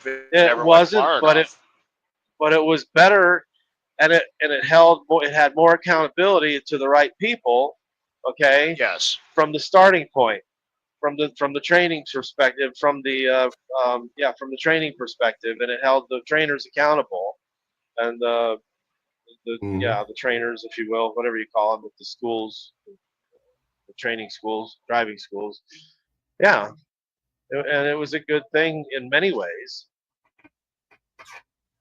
It wasn't, but it was better, and it had more accountability to the right people. Okay, Yes. from the starting point, from the training perspective, from the training perspective, and it held the trainers accountable, and the trainers, if you will, whatever you call them, at the schools, the training schools, driving schools. Yeah, and it was a good thing in many ways.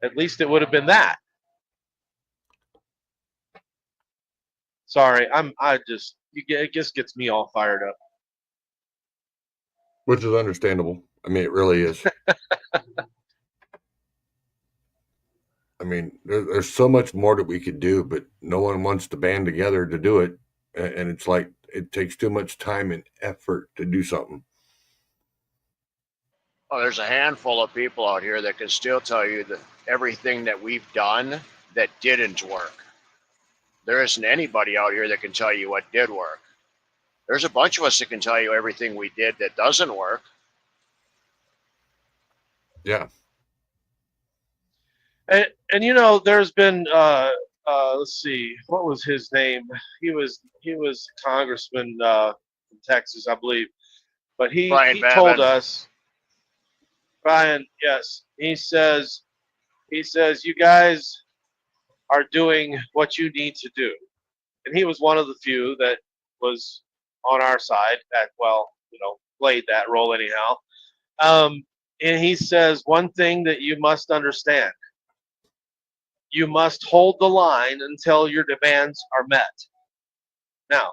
At least it would have been that. Sorry, it just gets me all fired up. Which is understandable. I mean, it really is. I mean, there's so much more that we could do, but no one wants to band together to do it. And it's like it takes too much time and effort to do something. Well, there's a handful of people out here that can still tell you that everything that we've done that didn't work. There isn't anybody out here that can tell you what did work. There's a bunch of us that can tell you everything we did that doesn't work. Yeah. And there's been let's see, what was his name? He was a congressman from Texas, I believe. But he told us, Brian, yes, he says you guys are doing what you need to do. And he was one of the few that was on our side that played that role anyhow. And he says one thing that you must understand. You must hold the line until your demands are met. Now,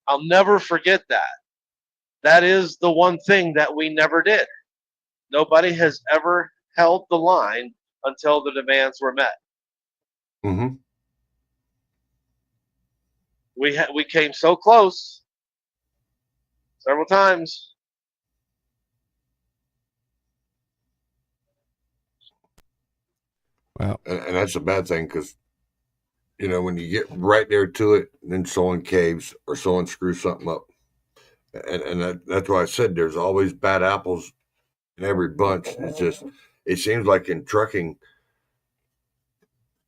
I'll never forget that. That is the one thing that we never did. Nobody has ever held the line until the demands were met. Mm-hmm. We came so close several times. Well, and that's a bad thing because, when you get right there to it, then someone caves or someone screws something up. And that's why I said there's always bad apples in every bunch. It seems like in trucking,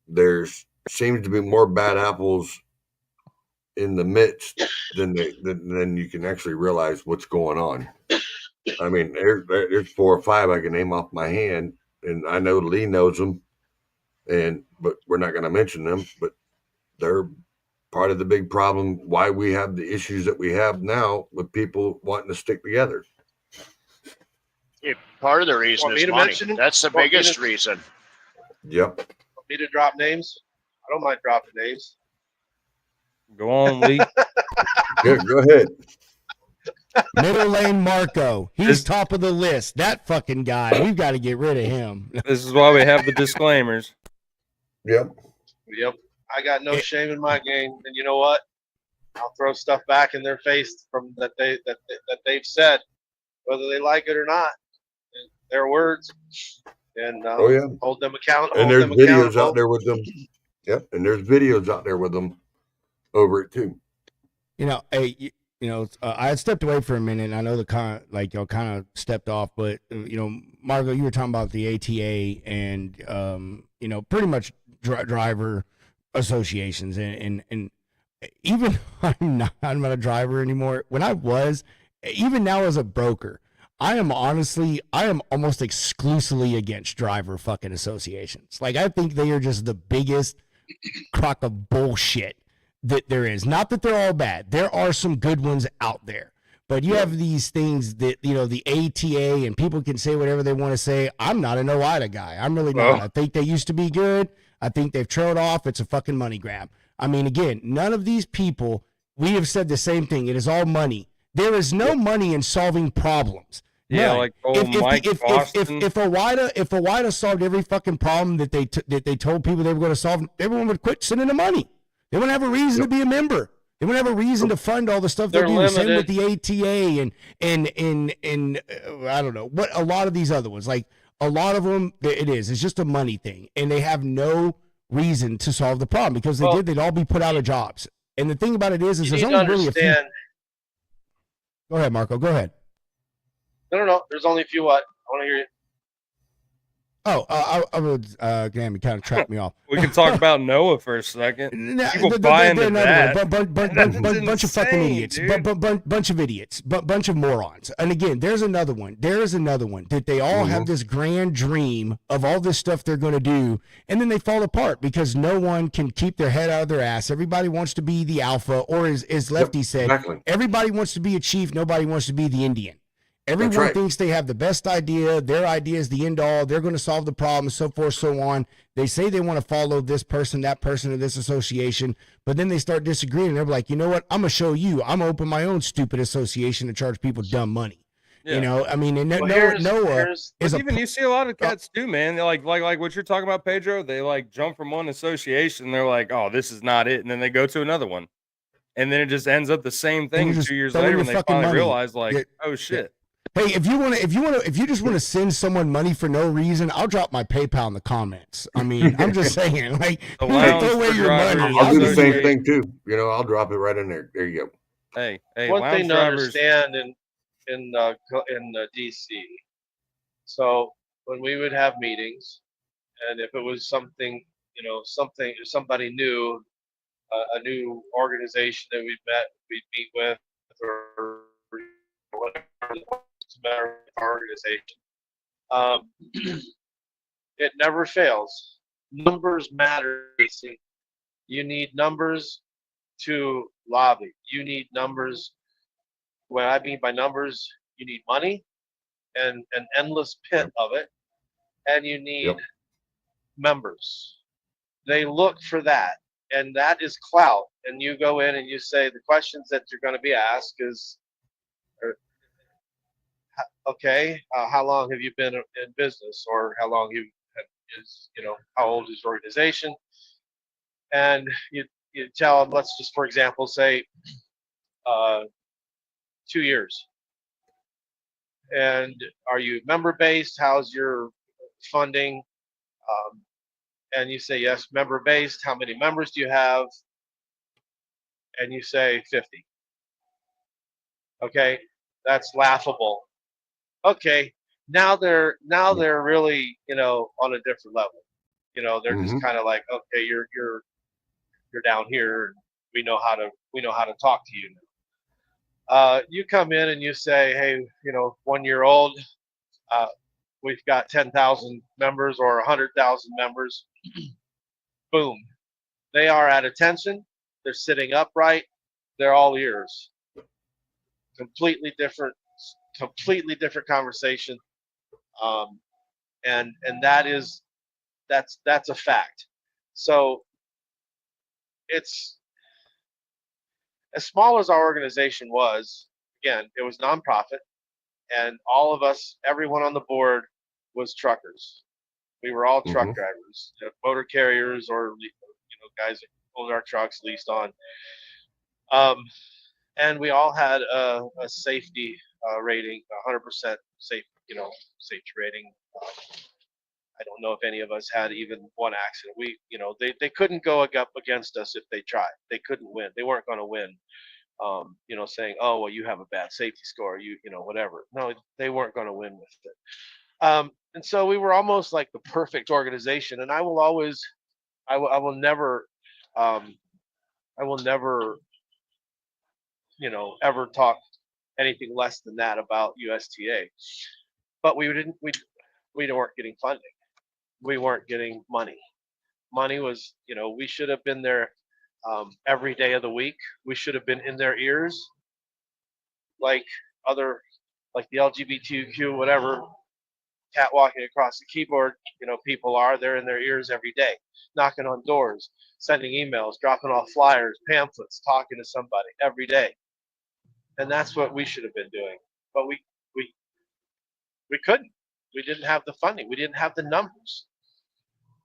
there's seems to be more bad apples in the midst than you can actually realize what's going on. I mean, there's 4 or 5 I can name off my hand, and I know Lee knows them. But we're not going to mention them, but they're part of the big problem why we have the issues that we have now with people wanting to stick together. Part of the reason is money. That's the biggest reason. Yep. Want me to drop names? I don't mind dropping names. Go on, Lee. Yeah, go ahead. Middle lane Marco. He's top of the list. That fucking guy. We've got to get rid of him. This is why we have the disclaimers. Yep. I got no shame in my game, and you know what? I'll throw stuff back in their face from that they've said, whether they like it or not. Their words, and hold them accountable. And there's videos out there with them. Yep, and there's videos out there with them over it too. I had stepped away for a minute. And I know y'all kind of stepped off, but Margo, you were talking about the ATA and pretty much driver associations, and even I'm not a driver anymore. When I was, even now as a broker, I am almost exclusively against driver fucking associations. Like, I think they are just the biggest crock of bullshit that there is. Not that they're all bad. There are some good ones out there. But you have these things that, the ATA, and people can say whatever they want to say. I'm not an OIDA guy. I'm really not. I think they used to be good. I think they've trailed off. It's a fucking money grab. I mean, again, none of these people, we have said the same thing. It is all money. There is no money in solving problems. Yeah, like Mike Boston. If OIDA solved every fucking problem that they told people they were going to solve, everyone would quit sending the money. They wouldn't have a reason to be a member. They wouldn't have a reason to fund all the stuff they do. Same with the ATA and I don't know what a lot of these other ones. Like, a lot of them, it's just a money thing, and they have no reason to solve the problem, because they'd all be put out of jobs. And the thing about it is there's only really a few. Go ahead, Marco. Go ahead. No. There's only a few. What? I want to hear you. Oh, I would, damn, it kind of trapped me off. We can talk about Noah for a second. People buy into that. Bunch of fucking idiots. Bunch of idiots. Bunch of morons. And again, there's another one. There is another one that they all have this grand dream of all this stuff they're going to do, and then they fall apart because no one can keep their head out of their ass. Everybody wants to be the alpha, or as Lefty said, everybody wants to be a chief. Nobody wants to be the Indian. Everyone thinks they have the best idea. Their idea is the end all. They're going to solve the problem, so forth, so on. They say they want to follow this person, that person, or this association, but then they start disagreeing. They're like, you know what? I'm going to show you. I'm going to open my own stupid association and charge people dumb money. Yeah. You know, I mean, and Noah is even you see a lot of cats too, man. They're like what you're talking about, Pedro. They like jump from one association. They're like, oh, this is not it, and then they go to another one, and then it just ends up the same thing 2 years later when they finally realize, like, oh shit. Yeah. Hey, if you just want to send someone money for no reason, I'll drop my PayPal in the comments. I mean, I'm just saying, like, throw away your money. I'll do the same thing too. You know, I'll drop it right in there. There you go. Hey, one thing to understand in DC. So when we would have meetings, and if it was something, you know, somebody new, a new organization that we'd meet with, or whatever. Matter organization. It never fails. Numbers matter. You need numbers to lobby. You need numbers. What I mean by numbers, you need money and an endless pit of it, and you need members. They look for that, and that is clout. And you go in and you say the questions that you're going to be asked is, okay, how long have you been in business, or how long how old is your organization? And you tell them, let's just, for example, say 2 years. And are you member based? How's your funding? And you say, yes, member based. How many members do you have? And you say 50. Okay, that's laughable. Okay, now they're really, you know, on a different level. You know, they're just kind of like, okay, you're down here. We know how to talk to you now. You come in and you say, hey, you know, 1 year old, we've got 10,000 members or 100,000 members. Boom, they are at attention. They're sitting upright. They're all ears. Completely different conversation, and that's a fact. So it's, as small as our organization was, again, it was nonprofit, and all of us, everyone on the board, was truckers. We were all truck drivers, motor carriers, or, you know, guys that owned our trucks leased on. And we all had a safety rating, 100% safe, you know, safety rating. I don't know if any of us had even one accident. We, you know, they couldn't go up against us if they tried. They couldn't win. They weren't going to win. You know, saying, oh, well, you have a bad safety score, you know, whatever. No, they weren't going to win with it. And so we were almost like the perfect organization. And I will always, I will never, you know, ever talk anything less than that about USTA. But we weren't getting funding. We weren't getting money. Money was, you know, we should have been there every day of the week. We should have been in their ears, like the LGBTQ, whatever, catwalking across the keyboard, you know, people are. They're in their ears every day, knocking on doors, sending emails, dropping off flyers, pamphlets, talking to somebody every day. And that's what we should have been doing. But we couldn't. We didn't have the funding. We didn't have the numbers.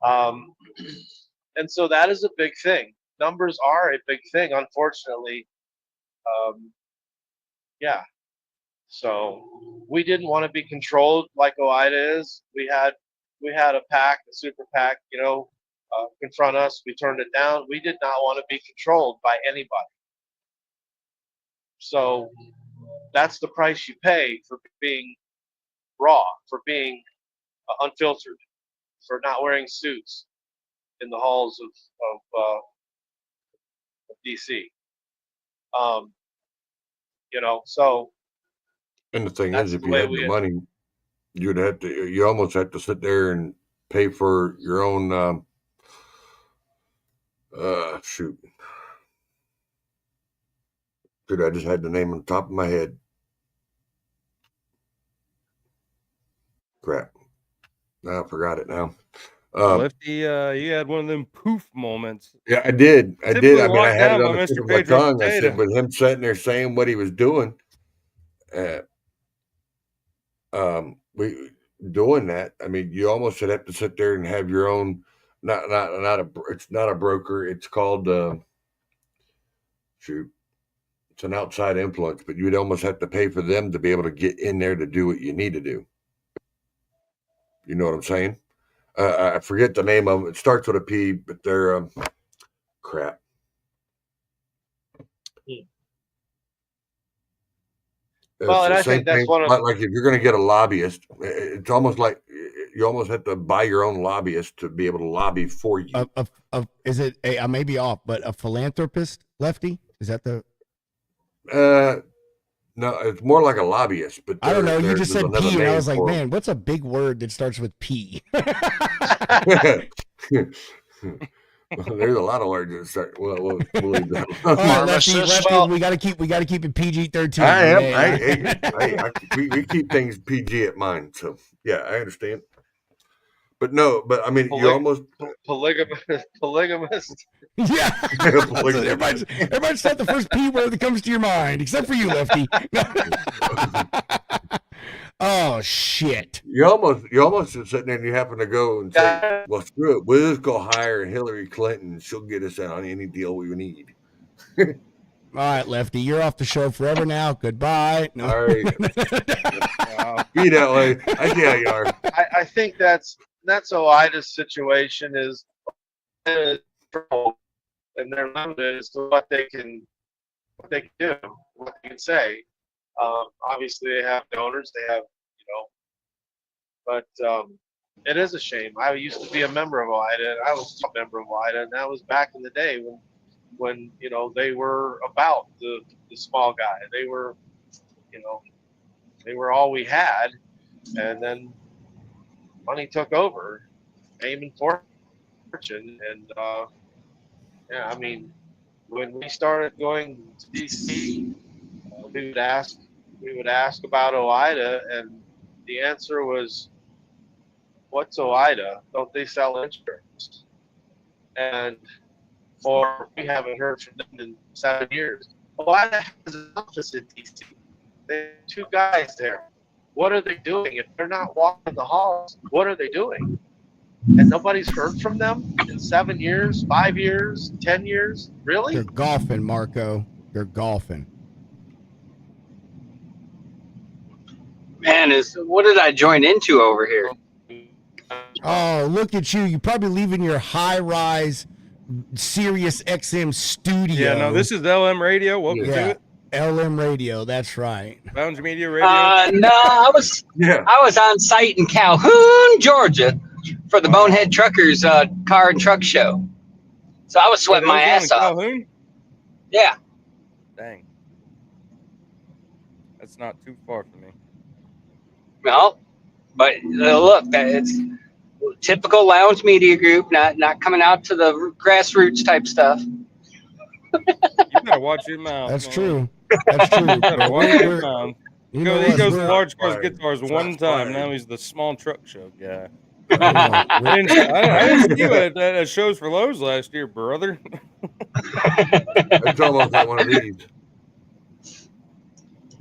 And so that is a big thing. Numbers are a big thing, unfortunately. Yeah. So we didn't want to be controlled like OIDA is. We had a PAC, a super PAC, you know, confront us. We turned it down. We did not want to be controlled by anybody. So that's the price you pay for being raw, for being unfiltered. for not wearing suits in the halls of DC. So. And the thing is, if you had the money, you almost have to sit there and pay for your own. Shoot. Dude, I just had the name on the top of my head. Crap. I forgot it now. Lefty, you had one of them poof moments. Yeah, I did. I mean, I had it on the tip of my tongue. I said, with him sitting there saying what he was doing, we doing that. I mean, you almost should have to sit there and have your own. It's not a broker. It's called shoot. It's an outside influence, but you'd almost have to pay for them to be able to get in there to do what you need to do. You know what I'm saying? I forget the name of them. It starts with a P, but they're crap. Well, and I think that's one of like if you're going to get a lobbyist, it's almost like you almost have to buy your own lobbyist to be able to lobby for you. Is it? I may be off, but a philanthropist, Lefty? Is that the? No, it's more like a lobbyist. But I don't know. You just said P, and I was like, man, what's a big word that starts with P? There's a lot of words that start. We'll leave that. All right, Lefty, we got to keep it PG-13. We keep things PG at mine, so yeah, I understand. But I mean, you're almost polygamist. Yeah, everybody said the first P word that comes to your mind, except for you, Lefty. Oh shit! You almost sitting there and you happen to go and say, "Well, screw it, we'll just go hire Hillary Clinton. She'll get us out on any deal we need." All right, Lefty, you're off the show forever now. Goodbye. No. All right. Be that way. I see how you are. I think that's OOIDA's situation is, and they're limited as to what they can do, what they can say. Obviously, they have donors. They have, but it is a shame. I used to be a member of OOIDA, and I was a member of OOIDA, and that was back in the day when they were about the small guy. They were, they were all we had, and then money took over, fame and fortune, and yeah, I mean, when we started going to DC, we would ask about OOIDA, and the answer was, "What's OOIDA? Don't they sell insurance?" Or we haven't heard from them in 7 years. OOIDA has an office in DC. They have 2 guys there. What are they doing? If they're not walking the halls, what are they doing? And nobody's heard from them in 7 years, 5 years, 10 years? Really? They're golfing, Marco. They're golfing. Man, what did I join into over here? Oh, look at you. You're probably leaving your high-rise Sirius XM studio. Yeah, no, this is LM Radio. Welcome to it. LM Radio, that's right. Lounge Media Radio. No, I was on site in Calhoun, Georgia, for the Bonehead Truckers car and truck show. So I was sweating my ass off. Calhoun? Yeah. Dang. That's not too far from me. No, but look, it's typical Lounge Media Group, not coming out to the grassroots type stuff. You better watch your mouth. That's man. true. That's true. You better watch your mouth. He goes to Large Cars Guitars one time. Now he's the small truck show guy. I didn't see you at shows for Lowe's last year, brother. It's almost like one of these.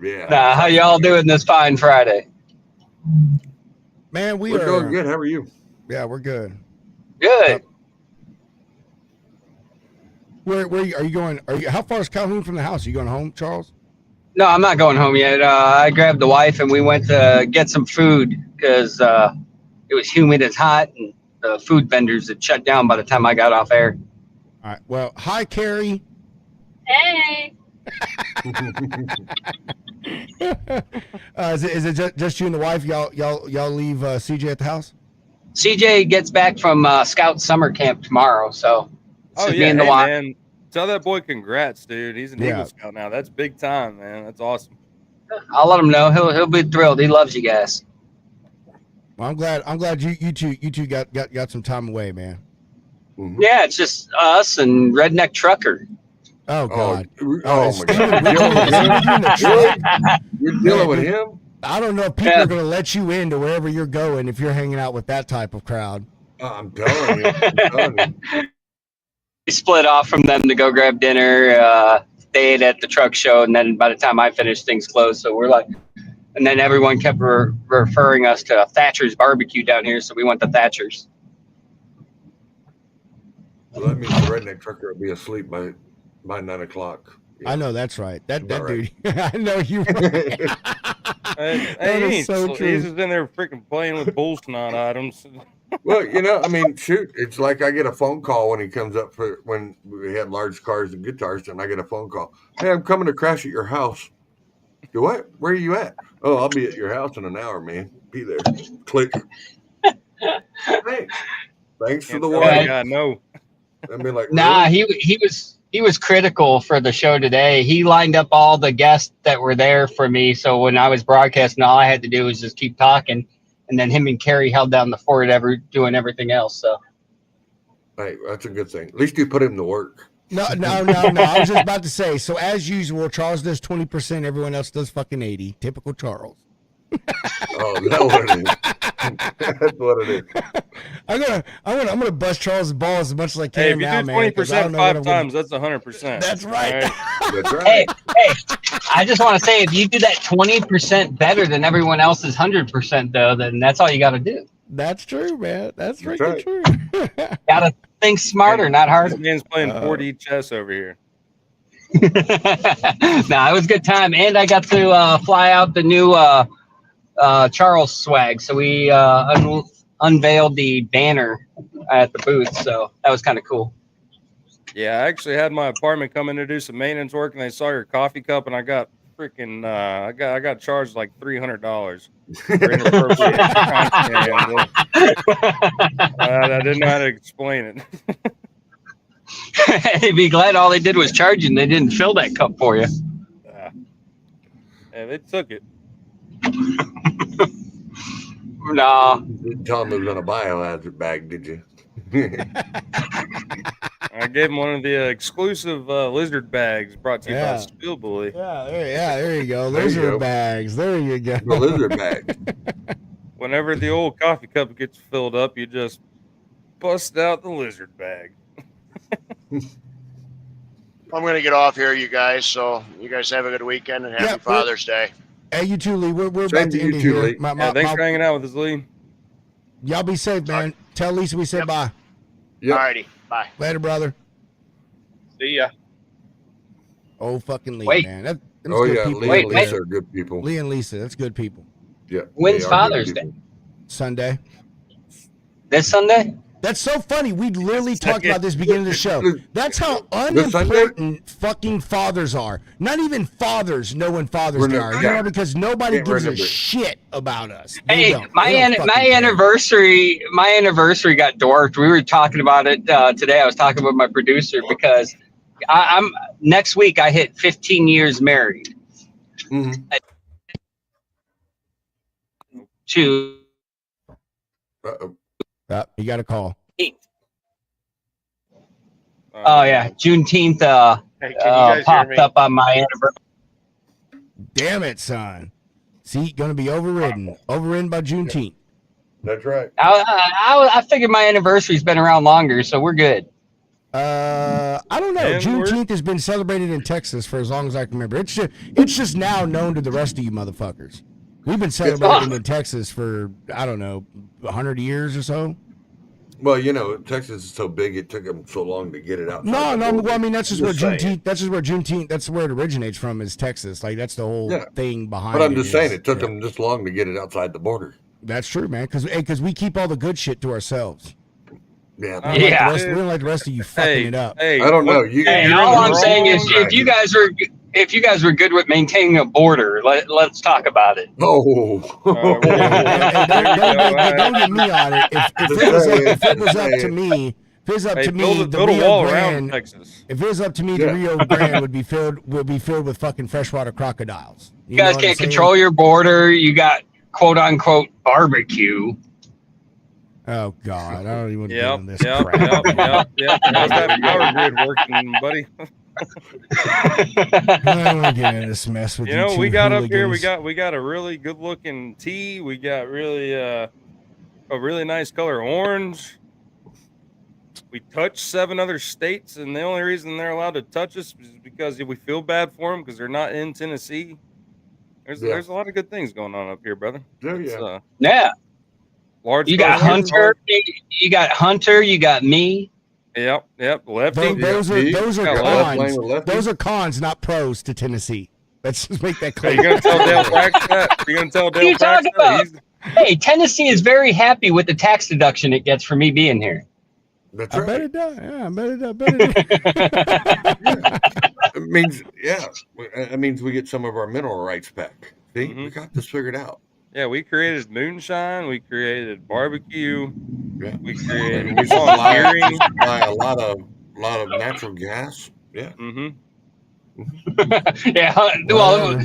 Yeah. Nah, how y'all doing this fine Friday? Man, we're doing good. How are you? Yeah, we're good. Good. Where are you going? How far is Calhoun from the house? Are you going home, Charles? No, I'm not going home yet. I grabbed the wife and we went to get some food because it was humid and hot, and the food vendors had shut down by the time I got off air. All right. Well, hi, Carrie. Hey. Is it just you and the wife? Y'all leave CJ at the house? CJ gets back from Scout summer camp tomorrow, so Oh just yeah, me and the hey, watch. man. Tell that boy congrats, dude. He's an Yeah. Eagle Scout now. That's big time, man. That's awesome. I'll let him know. He'll be thrilled. He loves you guys. Well, I'm glad you two got some time away, man. Mhm. Yeah, it's just us and Redneck Trucker. Oh God. Oh is my Steven God. with you? Is he with you in the truck? You're dealing with him? I don't know if people are gonna let you into wherever you're going if you're hanging out with that type of crowd. I'm telling you. We split off from them to go grab dinner. They ate at the truck show, and then by the time I finished, things closed. So we're like, and then everyone kept referring us to Thatcher's Barbecue down here, so we went to Thatcher's. Well, that means the Redneck Trucker will be asleep by 9 o'clock. Yeah. I know that's right. That About dude. I know you. Hey, is so true. he's just in there freaking playing with bull snot items. Well, I mean, shoot, it's like I get a phone call when he comes up for when we had large cars and guitars, and I get a phone call. Hey, I'm coming to crash at your house. You what? Where are you at? Oh, I'll be at your house in an hour, man. Be there. Click. Thanks for the warning. Yeah, no. I mean, like, Nah, really? he was critical for the show today. He lined up all the guests that were there for me. So when I was broadcasting, all I had to do was just keep talking, and then him and Carrie held down the fort, doing everything else. So, Hey, that's a good thing. At least you put him to work. No. I was just about to say. So as usual, Charles does 20%. Everyone else does fucking 80. Typical Charles. Oh, that's what it is. That's what it is. I'm gonna bust Charles' balls as much as I can. Hey, if you now, do man, 20% 5 times, that's 100%. That's right. That's right. hey, I just want to say, if you do that 20% better than everyone else's 100%, though, then that's all you got to do. That's true, man. That's freaking right. true. Got to think smarter, not This harder. man's playing 4D chess over here. Nah, it was a good time, and I got to fly out the new Charles swag. So we unveiled the banner at the booth, so that was kind of cool. Yeah, I actually had my apartment come in to do some maintenance work, and they saw your coffee cup, and I got freaking I got charged like $300 for inappropriate content. I didn't know how to explain it. I'd be glad all they did was charge you and they didn't fill that cup for you. Yeah, they took it. No. You didn't tell him he was going to buy a biohazard bag, did you? I gave him one of the exclusive lizard bags brought to you by Spielbully. There you go. There you Lizard go. bags. There you go. The lizard bag. Whenever the old coffee cup gets filled up, you just bust out the lizard bag. I'm going to get off here, you guys. So you guys have a good weekend and happy Father's Day. Hey, you too, Lee. We're Same about to to end you it too, here. Lee. Thanks for hanging out with us, Lee. Y'all be safe, man. Tell Lisa we said bye. Yep. Alrighty, bye. Later, brother. See ya. Oh, fucking Lee, Wait. man. That's Oh, good yeah. people Lee right and there. Lisa are good people. Lee and Lisa, that's good people. Yeah. When's they are good Father's people. Day? Sunday. This Sunday? That's so funny. We literally talked about this beginning of the show. That's how This Sunday? unimportant fucking fathers are. Not even fathers know when Father's Day are. You know, because nobody Can't gives a remember. shit about us. They Hey, don't. my They don't fucking care. anniversary got dwarfed. We were talking about it today. I was talking with my producer because I'm next week I hit 15 years married Mhm. to Uh-oh. You got a call. oh yeah, Juneteenth Hey, can you guys hear popped me? up on my anniversary. Damn it, son. See, gonna be overridden by Juneteenth. That's right. I figured my anniversary's been around longer, so we're good. I don't know. And Juneteenth has been celebrated in Texas for as long as I can remember. It's just now known to the rest of you motherfuckers. We've been celebrating in Texas for, I don't know, 100 years or so. Well, Texas is so big, it took them so long to get it out. No. Well, I mean, that's just where saying. Juneteenth. That's where it originates from. Is Texas? Like that's the whole thing behind. But I'm it just is- saying, it took them this long to get it outside the border. That's true, man. Because we keep all the good shit to ourselves. Yeah. We Yeah. don't like the rest of you fucking it up. Hey, I don't know. You, Hey, you're all in I'm the saying wrong is, if you bracket. if you guys were good with maintaining a border, let's talk about it. Oh, Don't get me on it. If it was up to me, if it was up to me, the Rio Grande, Texas. If it was up to me, the Rio Grande would be filled with fucking freshwater crocodiles. You guys can't control your border. You got quote unquote barbecue. Oh God, I don't even want to get on this crap. How's that power grid working, buddy? I don't want to get into this mess with you. We got up here. We got a really good looking tee. We got really a really nice color orange. We touched 7 other states, and the only reason they're allowed to touch us is because we feel bad for them because they're not in Tennessee. There's a lot of good things going on up here, brother. Yeah. Large. You got Hunter. You got Hunter. You got me. Yep. Lefty. Those are cons. Those are cons, not pros to Tennessee. Let's just make that clear. Are you gonna tell Dale Prax that? You're gonna tell Dale Prax that? Hey, Tennessee is very happy with the tax deduction it gets for me being here. That's right. I bet it does. Yeah, I bet it does. It means we get some of our mineral rights back. See, we got this figured out. Yeah, we created moonshine. We created barbecue. Yeah, we created. We supply a lot of natural gas. Yeah. Yeah. Well,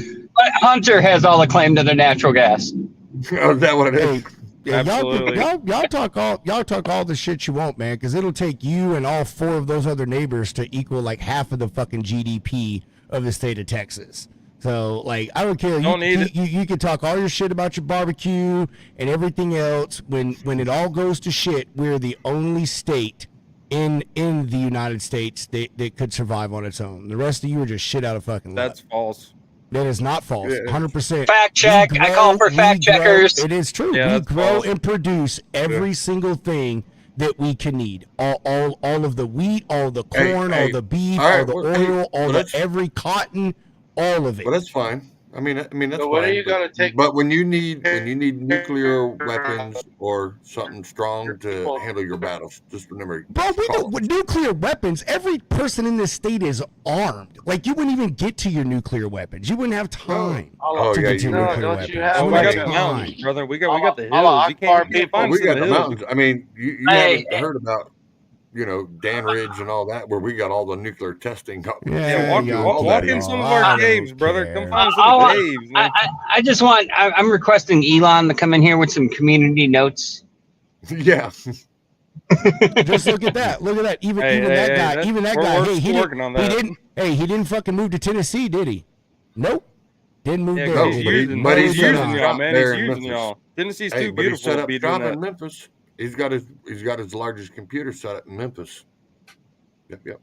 Hunter has all the claim to the natural gas. Oh, is that what it is? Absolutely. Y'all talk all the shit you want, man, because it'll take you and all 4 of those other neighbors to equal like half of the fucking GDP of the state of Texas. So, like, I don't care. You can talk all your shit about your barbecue and everything else. When it all goes to shit, we're the only state in the United States that could survive on its own. The rest of you are just shit out of fucking luck. That's false. That is not false. 100%. Fact check. I call for fact checkers. It is true. Yeah, we grow and produce every single thing that we can need. All of the wheat, all the corn, all the beef, all the oil, all the every cotton. All of it. Well, that's fine. I mean that's so fine. What are you gonna take? But when you need nuclear weapons or something strong to handle your battles, just remember. Bro, with nuclear weapons, every person in this state is armed. Like you wouldn't even get to your nuclear weapons. You wouldn't have time to get to your nuclear weapons. We got the mountains, brother. We got the hills. You can't find we got the mountains. I mean, you haven't heard about. Dan Ridge and all that, where we got all the nuclear testing. Walk in some of our caves, brother. Come find some caves. I just want. I'm requesting Elon to come in here with some community notes. Yeah. Just look at that. Look at that. Even that guy. Hey, he didn't fucking move to Tennessee, did he? Nope. Didn't move there. But he's using y'all, man. He's using y'all. Tennessee's too beautiful to be doing that. In Memphis. He's got his largest computer set up in Memphis. Yep.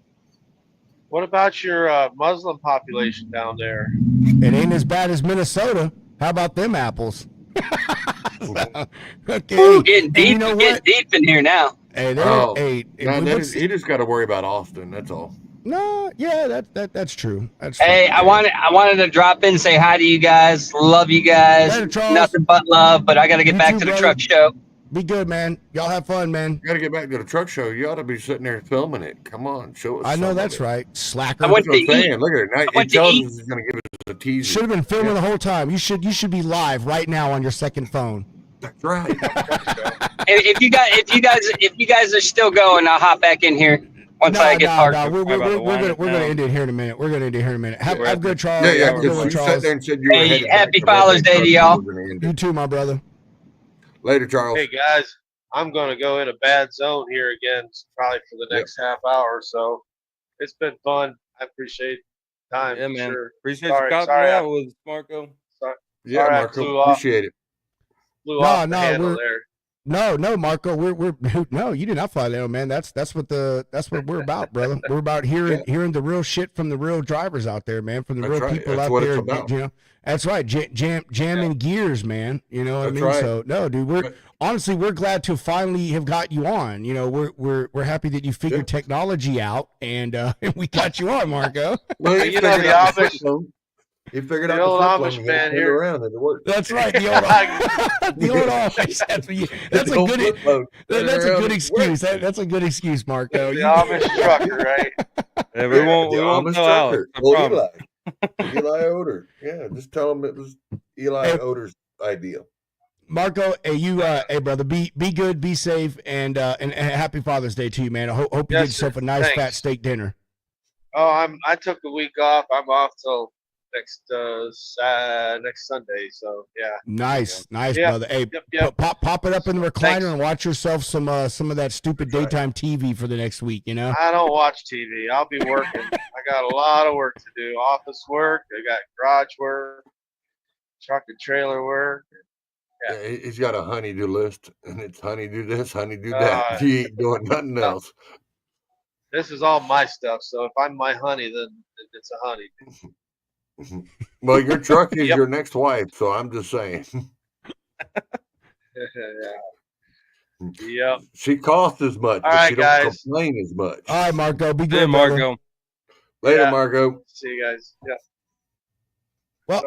What about your Muslim population down there? It ain't as bad as Minnesota. How about them apples? Okay. Ooh, getting deep in here now. He just got to worry about Austin. That's all. No, yeah, that's true. Hey, I wanted to drop in and say hi to you guys. Love you guys. Later, nothing but love. But I got to get back to the truck show. Be good, man. Y'all have fun, man. You got to get back to the truck show. You ought to be sitting there filming it. Come on, show us. I know that's right. Slacker. I went to eat. Look at it. Now he tells us he's going to give us a teaser. Should have been filming the whole time. You should be live right now on your second phone. That's right. If you guys are still going, I'll hop back in here once I get parked. We're gonna end it here in a minute. Have good, Charles. Yeah. You sat there and said you were Hey, happy Father's Day to y'all. You too, my brother. Later, Charles. Hey guys, I'm gonna go in a bad zone here again, probably for the next half hour or so. It's been fun. I appreciate time. Yeah, man. Sure. Appreciate you coming out with Marco. Yeah, Marco. Appreciate it. Blew off the handle there. No, Marco, we're no, you did not fly there, man. That's what we're about, brother. We're about hearing the real shit from the real drivers out there, man, from the real people out there. You know, that's right. Jamming gears, man. You know what I mean? Right. So no, dude, we're glad to finally have got you on. You know, we're happy that you figured technology out and we got you on, Marco. Well, you know the Amish. He figured out the old Amish man here. Around and it worked. That's right. The old Amish. That's a good excuse. That's a good excuse, Marco. The Amish trucker, right? Yeah, we won't tell Alex. I promise. Eli Oder. Yeah, just tell him it was Eli Oder's idea. Marco, hey brother, be good, be safe, and happy Father's Day to you, man. I hope you get yourself a nice fat steak dinner. Oh, I took a week off. I'm off till next Sunday. So yeah. Nice, brother. Hey, pop it up in the recliner and watch yourself some of that stupid daytime TV for the next week. You know. I don't watch TV. I'll be working. I got a lot of work to do. Office work. I got garage work, truck and trailer work. Yeah, he's got a honey-do list, and it's honey-do this, honey-do that. He ain't doing nothing else. This is all my stuff, so if I'm my honey, then it's a honey. Well, your truck is your next wife, so I'm just saying. Yep. She costs as much, but she don't complain as much. All right, Marco. Be good, Marco. Later, Marco. See you guys. Yeah. Well,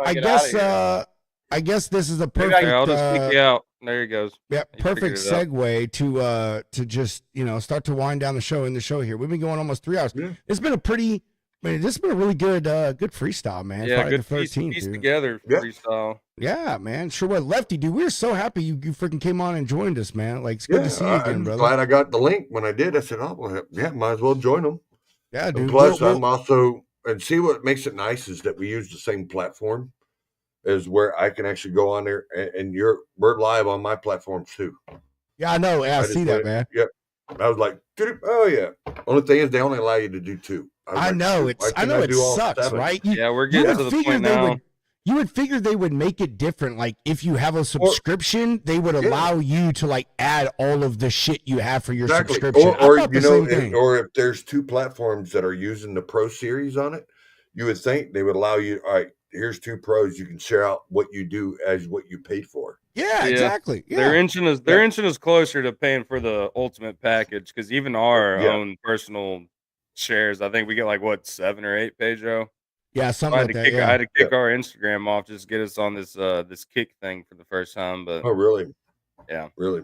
I guess this is a perfect. I'll just kick you out. There he goes. Yeah, perfect segue to just start to wind down the show. Here, we've been going almost 3 hours. Yeah. It's been this has been a really good freestyle, man. Yeah, Friday good piece together freestyle. Yeah, man. Sure was. Lefty, dude, we were so happy you freaking came on and joined us, man. Like, it's good to see you again, brother. Glad I got the link. When I did, I said, oh, well, yeah, might as well join them. Yeah, dude. And plus, I'm also, and see what makes it nice is that we use the same platform. Is where I can actually go on there, and we're live on my platforms too. Yeah, I know. Yeah, I see that, man. Yep. I was like, oh yeah. Only thing is, they only allow you to do 2. I know it sucks, right? We're getting to the point now. You would figure they would make it different. Like if you have a subscription, they would allow you to like add all of the shit you have for your subscription. Or if there's 2 platforms that are using the Pro Series on it, you would think they would allow you. All right. Here's 2 pros. You can share out what you do as what you paid for. Yeah, exactly. Yeah. They're inching us closer to paying for the ultimate package because even our own personal shares, I think we get like 7 or 8, Pedro. Yeah, something like that. I had to kick our Instagram off just to get us on this this kick thing for the first time. But really? Yeah, really.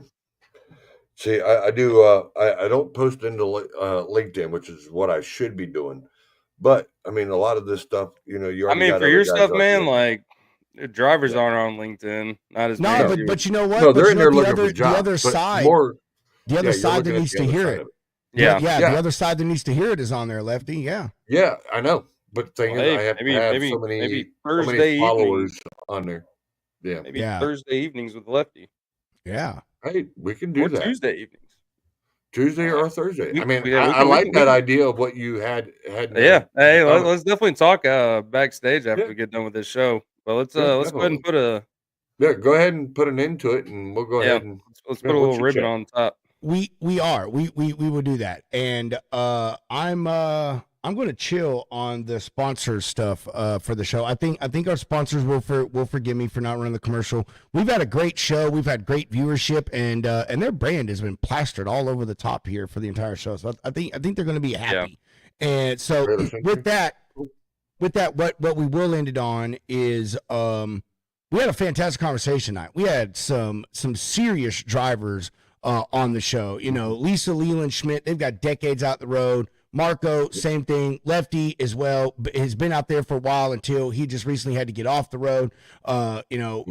See, I do. I don't post into LinkedIn, which is what I should be doing. But I mean, a lot of this stuff, for your stuff, man, like drivers aren't on LinkedIn. Not as but you know what? No, they're in there looking for jobs. The other side, the other side that needs to hear it. Yeah, the other side that needs to hear it is on there, Lefty. Yeah. Yeah, I know. But the thing is, I have so many Thursday followers on there. Yeah. Maybe Thursday evenings with Lefty. Yeah. Hey, we can do that. Tuesday evenings. Tuesday or Thursday. I like that idea of what you had. Yeah. Hey, let's definitely talk backstage after we get done with this show. But let's go ahead and put go ahead and put an end to it, and we'll go ahead and let's put a little ribbon on top. We will do that, and I'm going to chill on the sponsor stuff for the show. I think our sponsors will forgive me for not running the commercial. We've had a great show. We've had great viewership, and their brand has been plastered all over the top here for the entire show. So I think they're going to be happy. Yeah. And so with that, what we will end it on is we had a fantastic conversation tonight. We had some serious drivers on the show. Lisa Leland Schmidt. They've got decades out the road. Marco, same thing. Lefty as well, has been out there for a while until he just recently had to get off the road.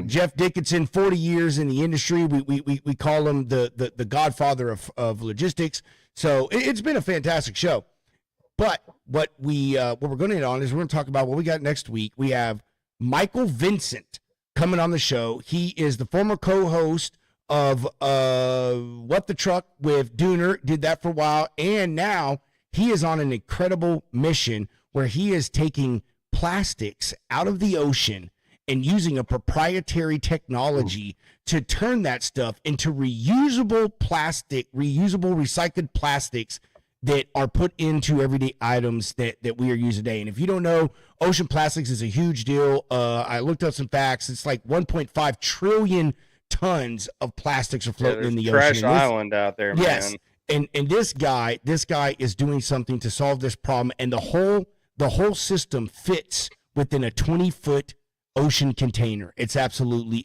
Jeff Dickinson, 40 years in the industry. We call him the godfather of logistics. So it's been a fantastic show. But what we're going to hit on is we're going to talk about what we got next week. We have Michael Vincent coming on the show. He is the former co-host of What the Truck with Dooner, did that for a while, and now he is on an incredible mission where he is taking plastics out of the ocean and using a proprietary technology to turn that stuff into reusable recycled plastics that are put into everyday items that we are using today. And if you don't know, ocean plastics is a huge deal. I looked up some facts. It's like 1.5 trillion tons of plastics are floating in the ocean. Trash island out there, man. Yes. And this guy is doing something to solve this problem, and the whole system fits within a 20-foot ocean container. It's absolutely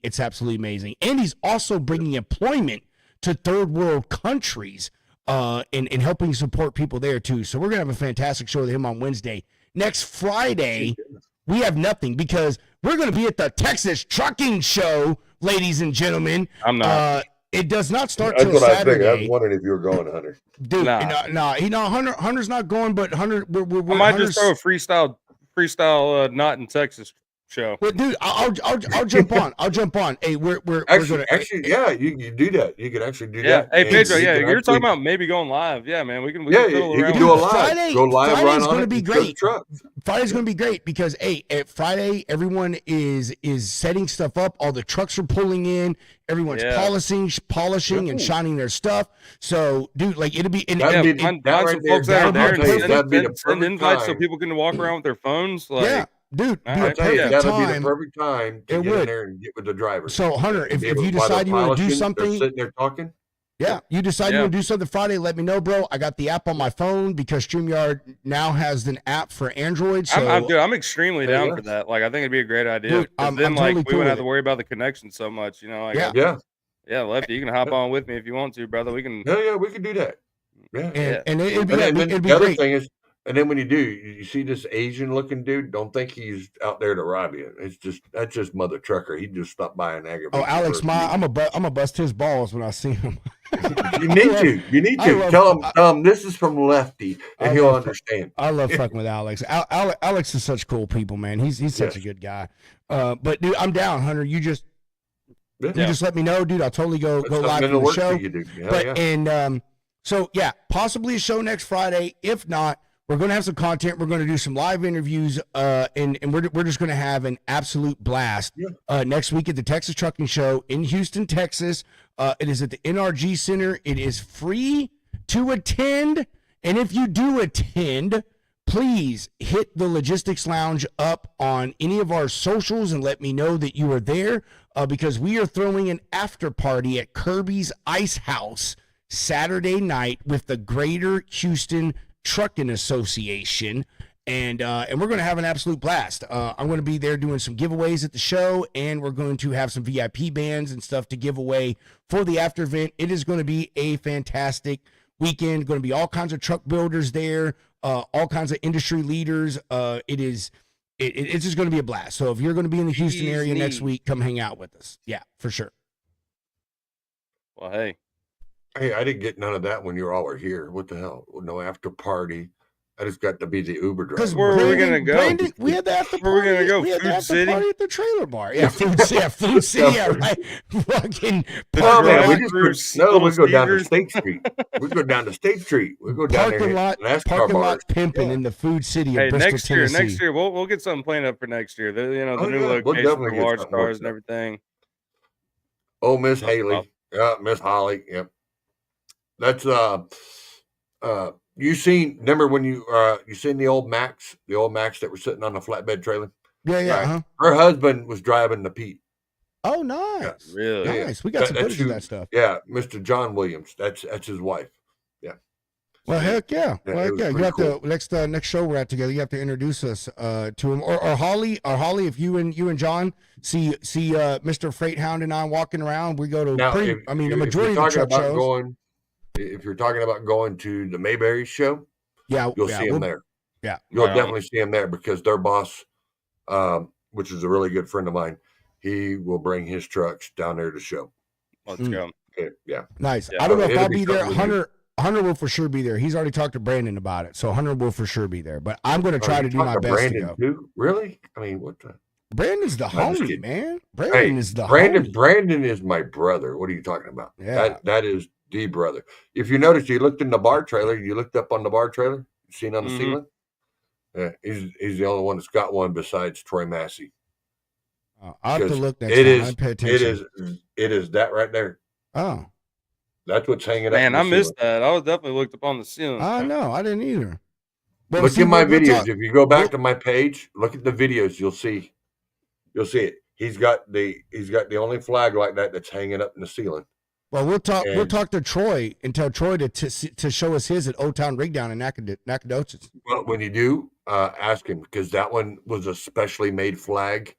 amazing. And he's also bringing employment to third world countries, and helping support people there too. So we're gonna have a fantastic show with him on Wednesday. Next Friday, we have nothing because we're going to be at the Texas Trucking Show, ladies and gentlemen. I'm not. It does not start That's till what I Saturday. figured. I was wondering if you were going, Hunter. Dude, Hunter's not going, but Hunter, I might just throw a freestyle not in Texas show. Well, dude, I'll jump on. I'll jump on. Hey, we're Actually, gonna yeah, you do that. You can actually do Yeah. that. Hey, And Pedro. you Yeah, can you're actually- talking about maybe going live. Yeah, man. We can. Yeah, fiddle you around can do a with it. live. Go live, Friday's run on gonna it, be and show great. the truck. Friday's going to be great because at Friday everyone is setting stuff up. All the trucks are pulling in. Everyone's polishing and shining their stuff. So, dude, like it'll be. Find some folks that are there and send invites so people can walk around with their phones. Like, yeah, dude, be a That'd perfect be the perfect time to get in there and get with the driver. So, Hunter, if you decide you want to do something, sitting there talking. Yeah, you decide you want to do something Friday, let me know, bro. I got the app on my phone because StreamYard now has an app for Android. So I'm extremely down for that. Like, I think it'd be a great idea. Dude, then, I'm like, totally we wouldn't have to worry about the connection so much, you know? Like, yeah, Lefty, you can hop on with me if you want to, brother. We can. Yeah, we can do that. Yeah, and it'd be the great. other thing is, and then when you do, you see this Asian-looking dude. Don't think he's out there to rob you. That's just Mother Trucker. He just stopped by and aggravated. Oh, Alex, I'm a bust his balls when I see him. You need to tell him this is from Lefty, and he'll understand. I love fucking with Alex. Alex is such cool people, man. He's such a good guy. But dude, I'm down, Hunter. You just let me know, dude. I'll totally go live for the show. So yeah, possibly a show next Friday. If not, we're going to have some content. We're going to do some live interviews, and we're just going to have an absolute blast next week at the Texas Trucking Show in Houston, Texas. It is at the NRG Center. It is free to attend, and if you do attend, please hit the Logistics Lounge up on any of our socials and let me know that you are there, because we are throwing an after party at Kirby's Ice House Saturday night with the Greater Houston Trucking Association, and we're going to have an absolute blast. I'm going to be there doing some giveaways at the show, and we're going to have some VIP bands and stuff to give away for the after event. It is going to be a fantastic weekend. Going to be all kinds of truck builders there, all kinds of industry leaders. It's just going to be a blast. So if you're going to be in the Houston area next week, come hang out with us. Yeah, for sure. Well, hey, I didn't get none of that when you all were here. What the hell? No after party. I just got to be the Uber driver. Because where were we gonna go? Brandon, we had the after party. Where were we gonna go? We had the Food after City? party at the trailer bar. Yeah, Food City. Yeah, right. Fucking no, man, we Little go down to Caesars. State Street. We go down to State Street. We go down parking there. Parking lot pimping in the Food City of Bristol, Tennessee. Next year, we'll get something planned up for next year. The new we'll location for get large something cars worked and everything. Oh, Miss Haley. Yeah, Miss Holly. Yep. That's you remember when you seen the old Max that were sitting on the flatbed trailer? Yeah. Right. Uh-huh. Her husband was driving the Pete. Oh, nice. Yeah. Really? Nice. We got some footage of that stuff. Yeah, Mr. John Williams. That's his wife. Yeah. Well, heck yeah. Yeah, Well, it heck was yeah. You pretty have cool. to next show we're at together. You have to introduce us to him, or Holly, if you and John see Mr. Freight Hound and I walking around, we go to Now, a majority of the truck shows. If you're talking about going to the Mayberry show, you'll see him there. Yeah, you'll definitely see him there because their boss, which is a really good friend of mine, he will bring his trucks down there to show. Let's go. Okay, yeah, nice. Yeah. I don't know if It'll I'll be be there. something Hunter will for sure be there. He's already talked to Brandon about it, so Hunter will for sure be there. But I'm going to try to do my best Brandon to go. too? Really? I mean, what the? Brandon's the I'm just homie, kidding. man. Brandon is the Brandon. homie. Brandon is my brother. What are you talking about? Yeah. That is the brother. If you notice, you looked in the bar trailer. You looked up on the bar trailer. You seen on the ceiling? Yeah, he's the only one that's got one besides Troy Massey. I'll have to look next time. I pay attention. It is that right there. Oh. That's what's hanging up. Man, I missed that. I was definitely looked up on the ceiling. I know. I didn't either. But Look see, at my we'll videos. talk- If you go back to my page, look at the videos. You'll see it. He's got the only flag like that that's hanging up in the ceiling. Well, we'll talk to Troy and tell Troy to show us his at Old Town Rig Down in Nacogdoches. Well, when you do, ask him because that one was a specially made flag.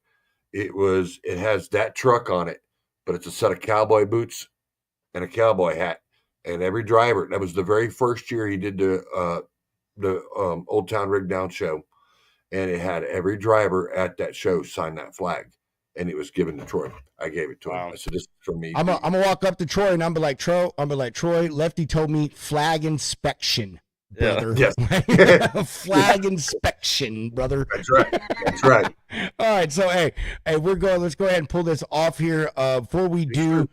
It has that truck on it, but it's a set of cowboy boots and a cowboy hat. And every driver, that was the very first year he did the Old Town Rig Down show. and it had every driver at that show sign that flag, and it was given to Troy. I gave it to him. I said, "This is for me." I'm gonna walk up to Troy and I'm be like, Troy, Lefty told me flag inspection, brother. Yes. Flag inspection, brother. That's right. That's right. All right, so hey, let's go ahead and pull this off here. Before we do,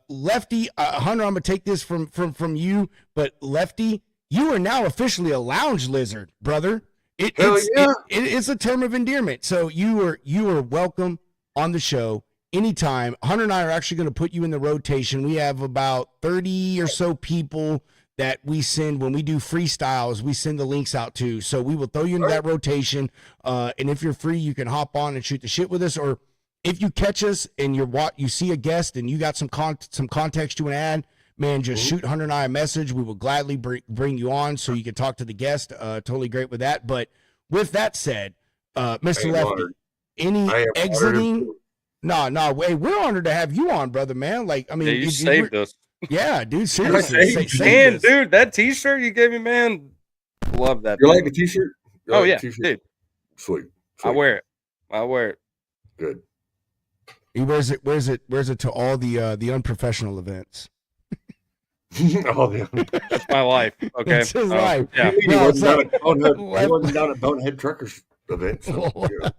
Lefty, Hunter, I'm gonna take this from you, but Lefty, you are now officially a lounge lizard, brother. It's a term of endearment. So you are welcome on the show anytime. Hunter and I are actually going to put you in the rotation. We have about 30 or so people that we send when we do freestyles. We send the links out to. So we will throw you into that rotation. And if you're free, you can hop on and shoot the shit with us. Or if you catch us and you see a guest and you got some context you want to add, man, just shoot Hunter and I a message. We will gladly bring you on so you can talk to the guest. Totally great with that. But with that said, Mr. Lefty, any exiting? No, hey, we're honored to have you on, brother, man. Like, I mean, you saved us. Yeah, dude, seriously. Man, dude, that T-shirt you gave me, man, love that. You like the T-shirt? Yeah, dude. Sweet. I wear it. Good. He wears it to all the unprofessional events. That's my life. Okay, it's his life. Yeah, he wasn't down at Bonehead Truckers event. So,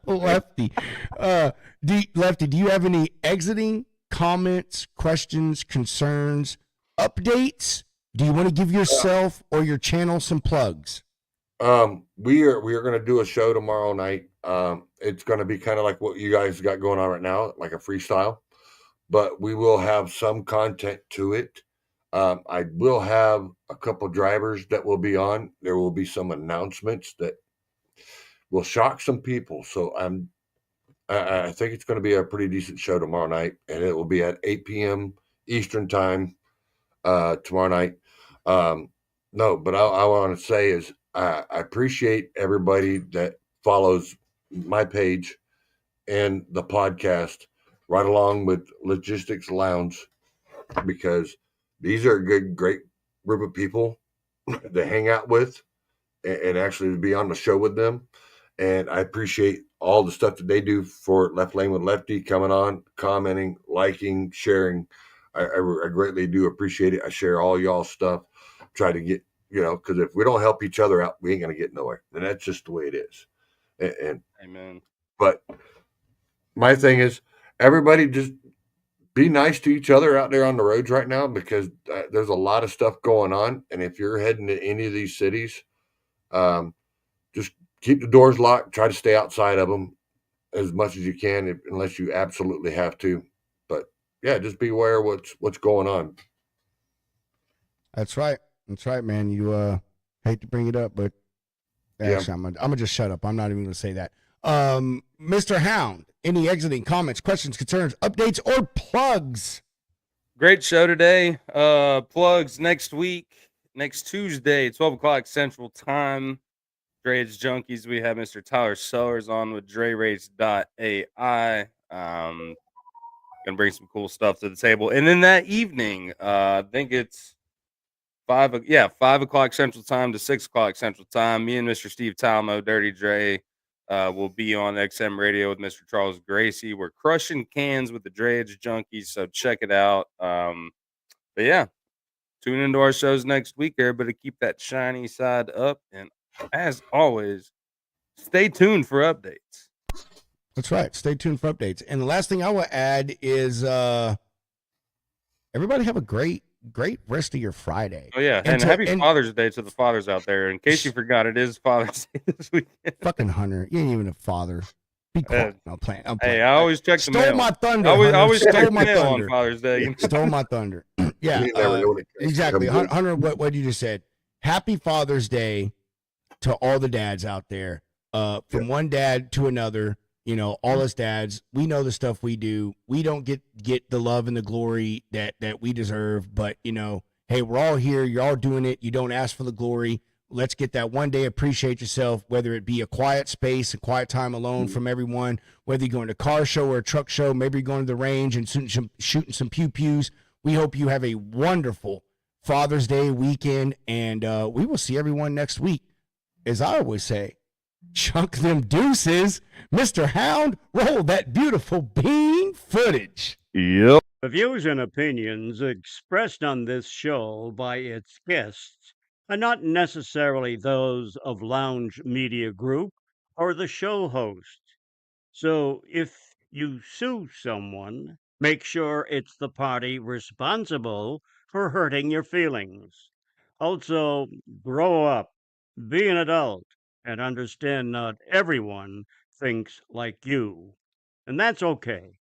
Lefty, Lefty, do you have any exiting comments, questions, concerns, updates? Do you want to give yourself or your channel some plugs? We are going to do a show tomorrow night. It's going to be kind of like what you guys got going on right now, like a freestyle, but we will have some content to it. I will have a couple drivers that will be on. There will be some announcements that will shock some people. So I think it's going to be a pretty decent show tomorrow night, and it will be at 8 p.m. Eastern time tomorrow night. No, but I want to say is I appreciate everybody that follows my page and the podcast right along with Logistics Lounge, because these are a great group of people to hang out with and actually to be on the show with them. And I appreciate all the stuff that they do for Left Lane with Lefty, coming on, commenting, liking, sharing. I greatly do appreciate it. I share all y'all's stuff, try to get, because if we don't help each other out, we ain't going to get nowhere. And that's just the way it is. And amen. But my thing is, everybody just be nice to each other out there on the roads right now, because there's a lot of stuff going on. And if you're heading to any of these cities, just keep the doors locked. Try to stay outside of them as much as you can, unless you absolutely have to. But yeah, just be aware of what's going on. That's right, man. You hate to bring it up, but actually, I'm gonna just shut up. I'm not even gonna say that. Mr. Hound, any exiting comments, questions, concerns, updates, or plugs? Great show today. Plugs next week, next Tuesday, 12 o'clock Central Time. Dre's Junkies. We have Mr. Tyler Sellers on with DreRace.ai. Gonna bring some cool stuff to the table. And then that evening, I think it's 5 o'clock Central Time to 6 o'clock Central Time. Me and Mr. Steve Talmo, Dirty Dre, will be on XM Radio with Mr. Charles Gracie. We're crushing cans with the Dre's Junkies, so check it out. But yeah, tune into our shows next week. Everybody keep that shiny side up, and as always, stay tuned for updates. That's right. Stay tuned for updates. And the last thing I will add is everybody have a great rest of your Friday. Oh, yeah. And happy Father's Day to the fathers out there. In case you forgot, it is Father's Day this weekend. Fucking Hunter. You ain't even a father. Be quiet. I'm playing. Hey, I always check the mail. Stole my thunder. I always check my mail on Father's Day. Stole my thunder. Yeah. Exactly. Hunter, what you just said. Happy Father's Day to all the dads out there. From one dad to another. All us dads, we know the stuff we do. We don't get the love and the glory that we deserve. But, hey, we're all here. You're all doing it. You don't ask for the glory. Let's get that one day. Appreciate yourself, whether it be a quiet space, a quiet time alone from everyone, whether you're going to a car show or a truck show, maybe you're going to the range and shooting some pew-pews. We hope you have a wonderful Father's Day weekend, and we will see everyone next week. As I always say, Chunk them deuces. Mr. Hound, roll that beautiful bean footage. Yep. The views and opinions expressed on this show by its guests are not necessarily those of Lounge Media Group or the show host. So if you sue someone, make sure it's the party responsible for hurting your feelings. Also, grow up, be an adult, and understand not everyone thinks like you. And that's okay.